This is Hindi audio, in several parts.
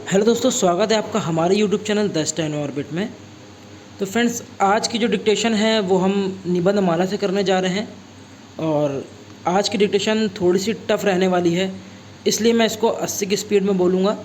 हेलो दोस्तों, स्वागत है आपका हमारे YouTube channel the steno orbit में। तो फ्रेंड्स, आज की जो डिक्टेशन है वो हम निबंध माला से करने जा रहे हैं और आज की डिक्टेशन थोड़ी सी टफ़ रहने वाली है, इसलिए मैं इसको 80 की स्पीड में बोलूँगा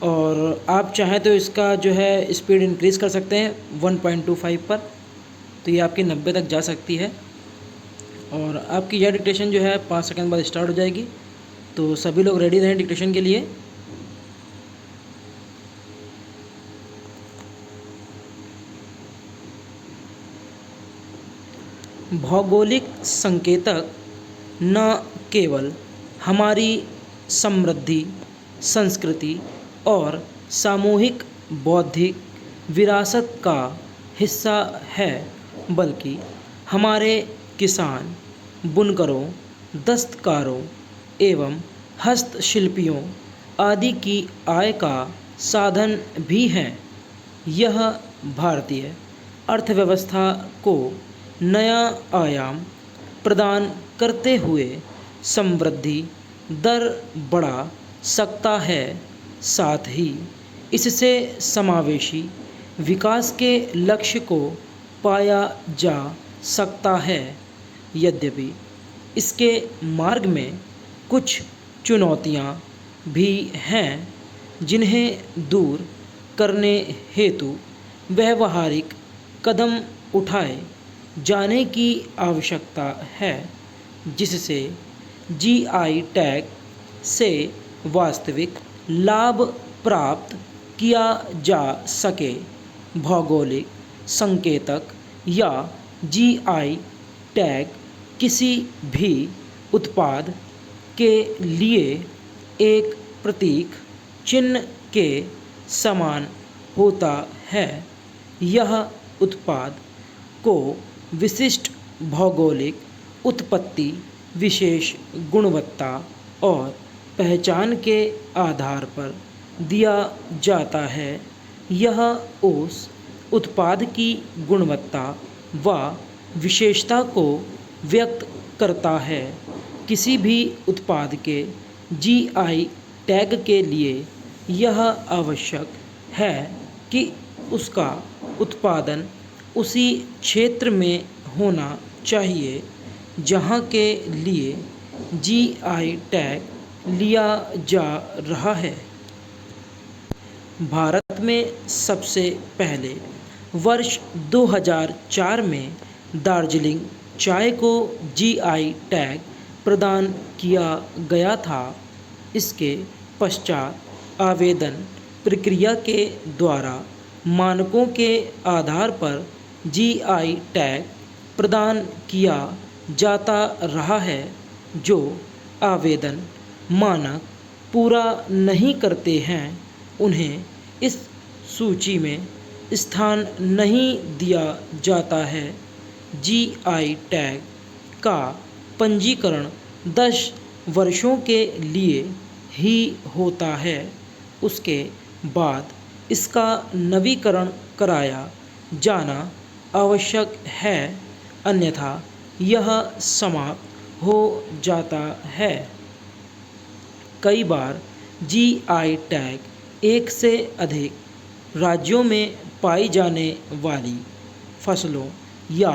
और आप चाहें तो इसका जो है स्पीड इंक्रीज़ कर सकते हैं 1.25 पर, तो ये आपकी 90 तक जा सकती है। और आपकी यह डिक्टेशन जो है 5 सेकंड बाद स्टार्ट हो जाएगी। तो सभी लोग रेडी रहें डिक्टेशन के लिए। भौगोलिक संकेतक न केवल हमारी समृद्धि, संस्कृति और सामूहिक बौद्धिक विरासत का हिस्सा है, बल्कि हमारे किसान, बुनकरों, दस्तकारों एवं हस्तशिल्पियों आदि की आय का साधन भी हैं। यह भारतीय अर्थव्यवस्था को नया आयाम प्रदान करते हुए समृद्धि दर बढ़ा सकता है। साथ ही इससे समावेशी विकास के लक्ष्य को पाया जा सकता है। यद्यपि इसके मार्ग में कुछ चुनौतियां भी हैं, जिन्हें दूर करने हेतु व्यावहारिक कदम उठाए जाने की आवश्यकता है, जिससे जीआई टैग से वास्तविक लाभ प्राप्त किया जा सके। भौगोलिक संकेतक या जीआई टैग किसी भी उत्पाद के लिए एक प्रतीक चिन्ह के समान होता है। यह उत्पाद को विशिष्ट भौगोलिक उत्पत्ति, विशेष गुणवत्ता और पहचान के आधार पर दिया जाता है। यह उस उत्पाद की गुणवत्ता व विशेषता को व्यक्त करता है। किसी भी उत्पाद के जीआई टैग के लिए यह आवश्यक है कि उसका उत्पादन उसी क्षेत्र में होना चाहिए जहां के लिए जीआई टैग लिया जा रहा है। भारत में सबसे पहले वर्ष 2004 में दार्जिलिंग चाय को जीआई टैग प्रदान किया गया था। इसके पश्चात आवेदन प्रक्रिया के द्वारा मानकों के आधार पर जीआई टैग प्रदान किया जाता रहा है। जो आवेदन मानक पूरा नहीं करते हैं, उन्हें इस सूची में स्थान नहीं दिया जाता है। जीआई टैग का पंजीकरण 10 वर्षों के लिए ही होता है। उसके बाद इसका नवीकरण कराया जाना आवश्यक है, अन्यथा यह समाप्त हो जाता है। कई बार जीआई टैग एक से अधिक राज्यों में पाई जाने वाली फसलों या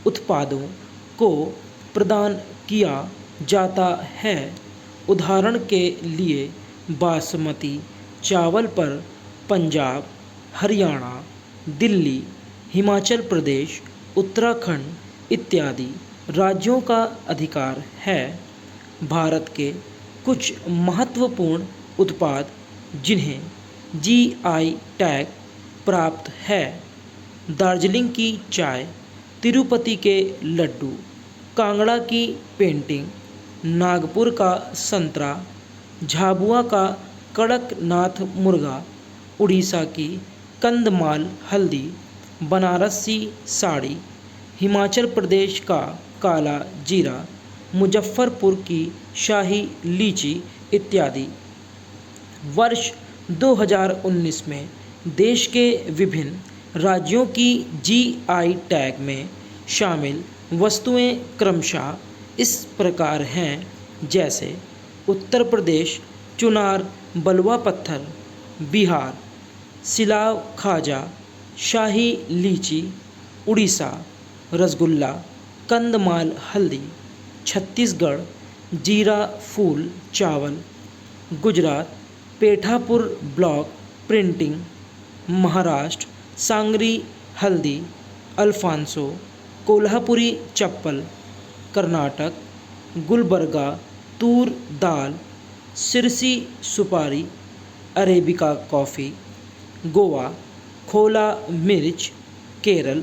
उत्पादों को प्रदान किया जाता है। उदाहरण के लिए बासमती चावल पर पंजाब, हरियाणा, दिल्ली, हिमाचल प्रदेश, उत्तराखंड इत्यादि राज्यों का अधिकार है। भारत के कुछ महत्वपूर्ण उत्पाद जिन्हें जीआई टैग प्राप्त है: दार्जिलिंग की चाय, तिरुपति के लड्डू, कांगड़ा की पेंटिंग, नागपुर का संतरा, झाबुआ का कड़कनाथ मुर्गा, उड़ीसा की कंदमाल हल्दी, बनारसी साड़ी, हिमाचल प्रदेश का काला जीरा, मुजफ्फरपुर की शाही लीची इत्यादि। वर्ष 2019 में देश के विभिन्न राज्यों की जीआई टैग में शामिल वस्तुएं क्रमशः इस प्रकार हैं, जैसे उत्तर प्रदेश चुनार बलुआ पत्थर, बिहार। सिलाव खाजा, शाही लीची, उड़ीसा। रसगुल्ला, कंदमाल हल्दी, छत्तीसगढ़। जीरा फूल चावल, गुजरात। Pethapur block printing, Maharashtra. सांगरी हल्दी, अल्फांसो। कोल्हापुरी चप्पल, कर्नाटक। गुलबर्गा तूर दाल, सिरसी सुपारी, अरेबिका कॉफ़ी। गोवा। खोला मिर्च, केरल।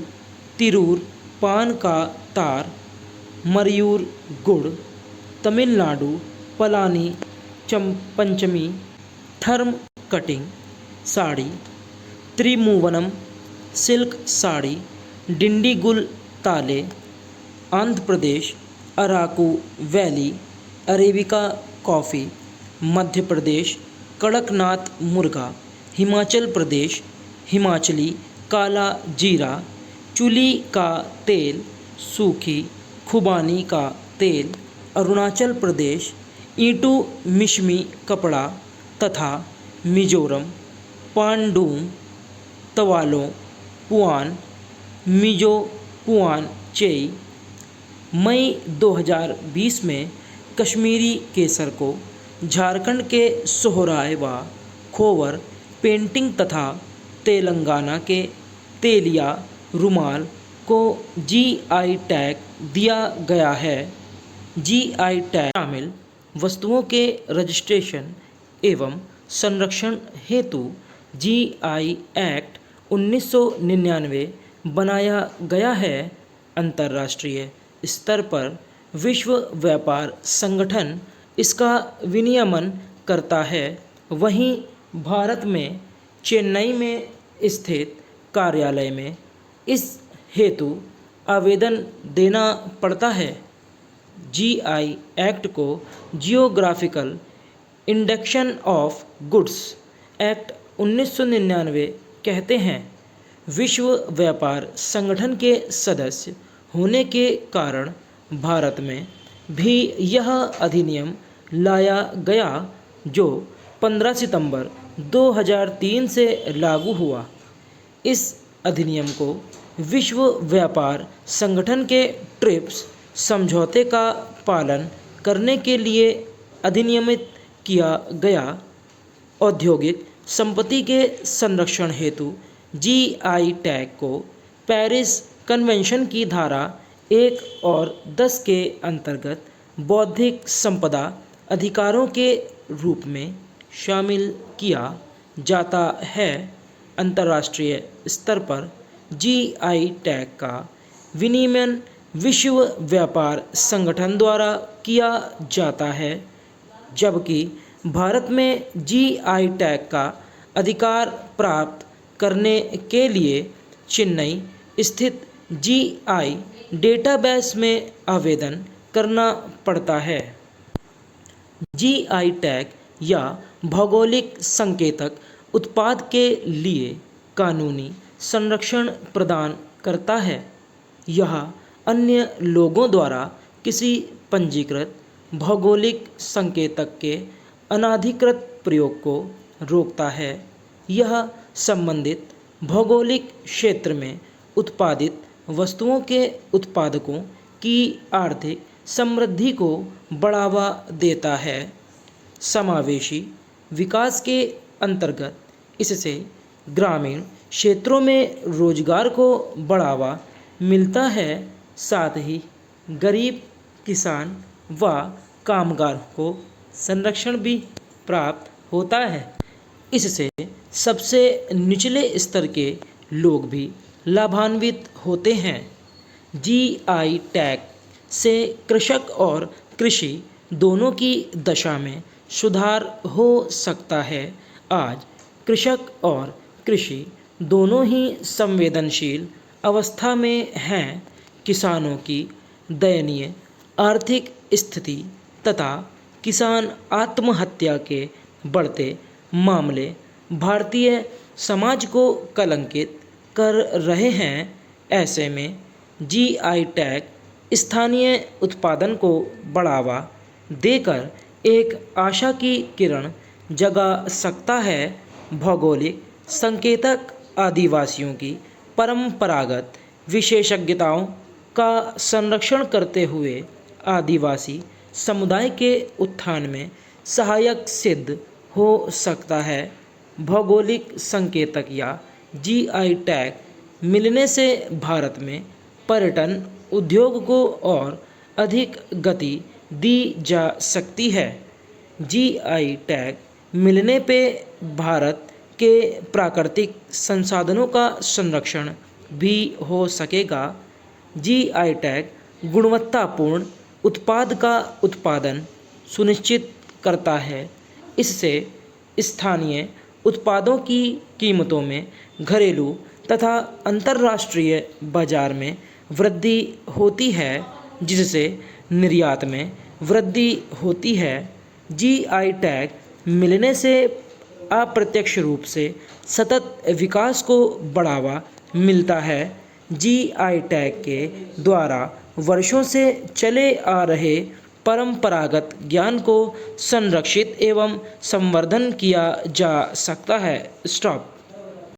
तिरूर पान का तार, मरयूर गुड़। तमिलनाडु पलानी पंचमी, थर्म कटिंग साड़ी। त्रिभुवनम सिल्क साड़ी, डिंडीगुल ताले। Andhra Pradesh Araku valley, Arabica coffee. Madhya Pradesh Kadaknath मुर्गा। हिमाचल प्रदेश हिमाचली काला जीरा। चुली का तेल, सूखी खुबानी का तेल। अरुणाचल प्रदेश ईंटू मिश्मी कपड़ा तथा मिजोरम पांडुम तवालों पुआन, मिजो पुआन चेई। मई 2020 में कश्मीरी केसर को झारखंड के सोहराय व खोवर पेंटिंग तथा तेलंगाना के तेलिया रुमाल को जीआई टैग दिया गया है। जीआई टैग शामिल वस्तुओं के रजिस्ट्रेशन एवं संरक्षण हेतु जीआई एक्ट 1999 बनाया गया है। अंतर्राष्ट्रीय स्तर पर विश्व व्यापार संगठन इसका विनियमन करता है। वहीं भारत में चेन्नई में स्थित कार्यालय में इस हेतु आवेदन देना पड़ता है। जीआई एक्ट को geographical induction of goods act 1999 कहते हैं। विश्व व्यापार संगठन के सदस्य होने के कारण भारत में भी यह अधिनियम लाया गया, जो 15 सितंबर 2003 से लागू हुआ। इस अधिनियम को विश्व व्यापार संगठन के ट्रिप्स समझौते का पालन करने के लिए अधिनियमित किया गया। औद्योगिक संपत्ति के संरक्षण हेतु जीआई टैग को पेरिस कन्वेंशन की धारा 1 और 10 के अंतर्गत बौद्धिक संपदा अधिकारों के रूप में शामिल किया जाता है। अंतर्राष्ट्रीय स्तर पर जीआई टैग का विनियमन विश्व व्यापार संगठन द्वारा किया जाता है, जबकि भारत में जीआई टैग का अधिकार प्राप्त करने के लिए चेन्नई स्थित जीआई डेटाबेस में आवेदन करना पड़ता है। जीआई टैग या भौगोलिक संकेतक उत्पाद के लिए कानूनी संरक्षण प्रदान करता है। यह अन्य लोगों द्वारा किसी पंजीकृत भौगोलिक संकेतक के अनाधिकृत प्रयोग को रोकता है। यह संबंधित भौगोलिक क्षेत्र में उत्पादित वस्तुओं के उत्पादकों की आर्थिक समृद्धि को बढ़ावा देता है। समावेशी विकास के अंतर्गत इससे ग्रामीण क्षेत्रों में रोजगार को बढ़ावा मिलता है, साथ ही गरीब किसान व कामगार को संरक्षण भी प्राप्त होता है। इससे सबसे निचले स्तर के लोग भी लाभान्वित होते हैं। जीआई टैग से कृषक और कृषि दोनों की दशा में सुधार हो सकता है। आज कृषक और कृषि दोनों ही संवेदनशील अवस्था में हैं। किसानों की दयनीय आर्थिक स्थिति तथा किसान आत्महत्या के बढ़ते मामले भारतीय समाज को कलंकित कर रहे हैं। ऐसे में जीआई टैग स्थानीय उत्पादन को बढ़ावा देकर एक आशा की किरण जगा सकता है। भौगोलिक संकेतक आदिवासियों की परंपरागत विशेषज्ञताओं का संरक्षण करते हुए आदिवासी समुदाय के उत्थान में सहायक सिद्ध हो सकता है। भौगोलिक संकेतक या जीआई टैग मिलने से भारत में पर्यटन उद्योग को और अधिक गति दी जा सकती है। जीआई टैग मिलने पे भारत के प्राकृतिक संसाधनों का संरक्षण भी हो सकेगा। जीआई टैग गुणवत्तापूर्ण उत्पाद का उत्पादन सुनिश्चित करता है। इससे स्थानीय उत्पादों की कीमतों में घरेलू तथा अंतर्राष्ट्रीय बाजार में वृद्धि होती है, जिससे निर्यात में वृद्धि होती है। जीआई टैग मिलने से अप्रत्यक्ष रूप से सतत विकास को बढ़ावा मिलता है। जीआई टैग के द्वारा वर्षों से चले आ रहे परंपरागत ज्ञान को संरक्षित एवं संवर्धन किया जा सकता है। स्टॉप।